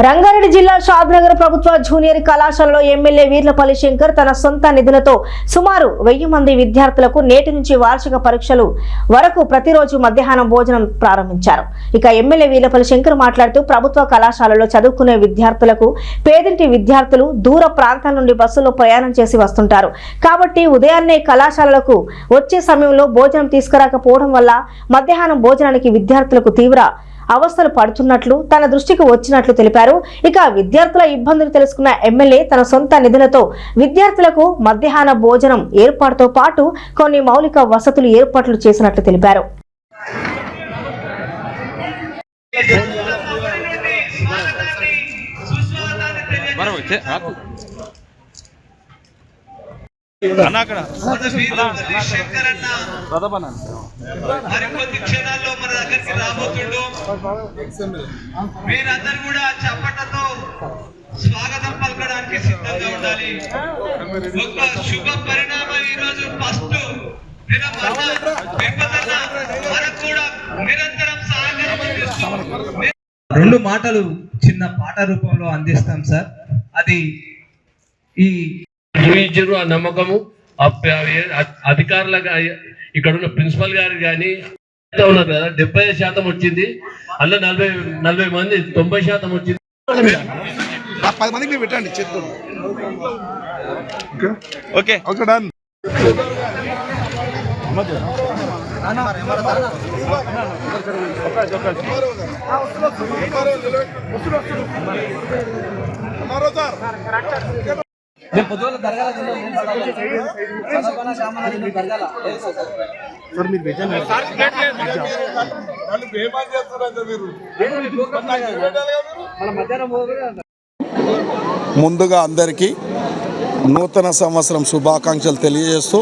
రంగారెడ్డి జిల్లా షాద్నగర్ ప్రభుత్వ జూనియర్ కళాశాలలో ఎమ్మెల్యే వీర్లపల్లి శంకర్ తన సొంత నిధులతో సుమారు 1000 మంది విద్యార్థులకు నేటి నుంచి వార్షిక పరీక్షలు వరకు ప్రతిరోజు మధ్యాహ్నం భోజనం ప్రారంభించారు. ఇక ఎమ్మెల్యే వీర్లపల్లి శంకర్ మాట్లాడుతూ ప్రభుత్వ కళాశాలలో చదువుకునే విద్యార్థులకు పేదింటి విద్యార్థులు దూర ప్రాంతాల నుండి బస్సులో ప్రయాణం చేసి వస్తుంటారు. కాబట్టి ఉదయాన్నే కళాశాలలకు వచ్చే సమయంలో భోజనం తీసుకురాకపోవడం వల్ల మధ్యాహ్నం భోజనానికి విద్యార్థులకు తీవ్ర అవస్థలు పడుతున్నట్లు తన దృష్టికి వచ్చినట్లు తెలిపారు. ఇక విద్యార్థుల ఇబ్బందులు తెలుసుకున్న ఎమ్మెల్యే తన సొంత నిధులతో విద్యార్థులకు మధ్యాహ్న భోజనం ఏర్పాటుతో పాటు కొన్ని మౌలిక వసతులు ఏర్పాట్లు చేసినట్లు తెలిపారు. మరికొద్ది క్షణాల్లో మన దగ్గరికి రాబోతుండు. మీరందరూ కూడా చప్పట్లతో స్వాగతం పలకడానికి సిద్ధంగా ఉండాలి. ఒక శుభ పరిణామం ఈ రోజు ఫస్ట్ మనకు కూడా నిరంతరం సహకరిస్తూ 2 మాటలు చిన్న పాట రూపంలో అందిస్తాం సార్. అది ఈ చూపించారు ఆ నమ్మకము అధికారులుగా ఇక్కడ ఉన్న ప్రిన్సిపల్ గారు కానీ ఉన్నారు కదా 70% వచ్చింది. అలా 40 మంది 90% వచ్చింది. 10 మందికి పెట్టండి చేతులు. Okay okay done. ముందుగా అందరికీ నూతన సంవత్సరం శుభాకాంక్షలు తెలియజేస్తూ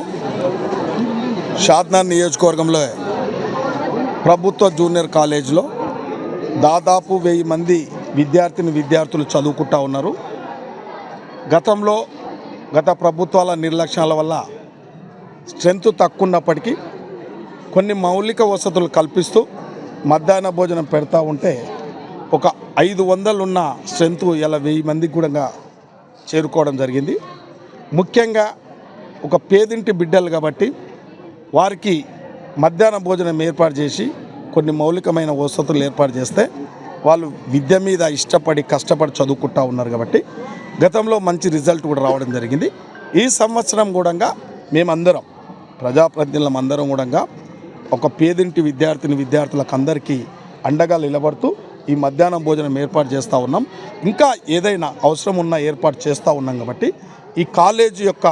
షాద్నగర్ నియోజకవర్గంలో ప్రభుత్వ జూనియర్ కాలేజీలో దాదాపు 1000 మంది విద్యార్థులు చదువుకుంటూ ఉన్నారు. గత ప్రభుత్వాల నిర్లక్ష్యాల వల్ల స్ట్రెంత్ తక్కువ ఉన్నప్పటికీ కొన్ని మౌలిక వసతులు కల్పిస్తూ మధ్యాహ్న భోజనం పెడతా ఉంటే ఒక 500 ఉన్న స్ట్రెంత్ ఇలా 1000 మందికి కూడా చేరుకోవడం జరిగింది. ముఖ్యంగా ఒక పేదింటి బిడ్డలు కాబట్టి వారికి మధ్యాహ్న భోజనం ఏర్పాటు చేసి కొన్ని మౌలికమైన వసతులు ఏర్పాటు చేస్తే వాళ్ళు విద్య మీద ఇష్టపడి కష్టపడి చదువుకుంటూ ఉన్నారు. కాబట్టి గతంలో మంచి రిజల్ట్ కూడా రావడం జరిగింది. ఈ సంవత్సరం కూడా మేమందరం ప్రజాప్రతినిధులం అందరం కూడా ఒక పేదింటి విద్యార్థులకు అందరికీ అండగా నిలబడుతూ ఈ మధ్యాహ్నం భోజనం ఏర్పాటు చేస్తూ ఉన్నాం. ఇంకా ఏదైనా అవసరం ఉన్నా ఏర్పాటు చేస్తూ ఉన్నాం. కాబట్టి ఈ కాలేజీ యొక్క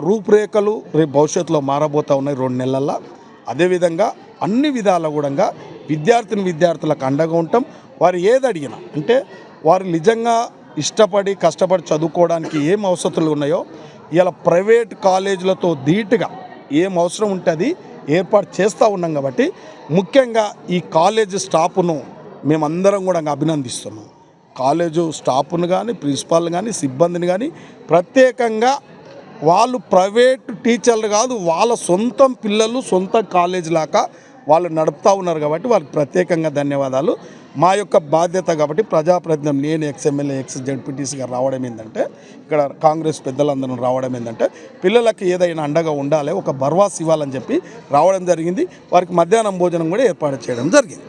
రూపురేఖలు రేపు భవిష్యత్తులో మారబోతూ ఉన్నాయి 2 నెలల్లో. అదేవిధంగా అన్ని విధాల కూడా విద్యార్థులకు అండగా ఉంటాం. వారు ఏది అడిగినా అంటే వారు నిజంగా ఇష్టపడి కష్టపడి చదువుకోవడానికి ఏం అవసరాలు ఉన్నాయో ఇలా ప్రైవేట్ కాలేజీలతో ధీటుగా ఏం అవసరం ఉంటే అది ఏర్పాటు చేస్తూ ఉన్నాం. కాబట్టి ముఖ్యంగా ఈ కాలేజీ స్టాఫ్ను మేమందరం కూడా అభినందిస్తున్నాం. కాలేజు స్టాఫ్ను కానీ ప్రిన్సిపాల్ని కానీ సిబ్బందిని కానీ ప్రత్యేకంగా వాళ్ళు ప్రైవేట్ టీచర్లు కాదు, వాళ్ళ సొంత పిల్లలు సొంత కాలేజీ లాగా వాళ్ళు నడుపుతూ ఉన్నారు. కాబట్టి వాళ్ళకి ప్రత్యేకంగా ధన్యవాదాలు. మా యొక్క బాధ్యత కాబట్టి ప్రజాప్రతినిధులు నేను ఎక్స్ఎమ్మెల్యే జడ్పీటీసీగా రావడం ఏంటంటే ఇక్కడ కాంగ్రెస్ పెద్దలందరూ రావడం ఏంటంటే పిల్లలకి ఏదైనా అండగా ఉండాలి, ఒక భరోసా ఇవ్వాలని చెప్పి రావడం జరిగింది. వారికి మధ్యాహ్నం భోజనం కూడా ఏర్పాటు చేయడం జరిగింది.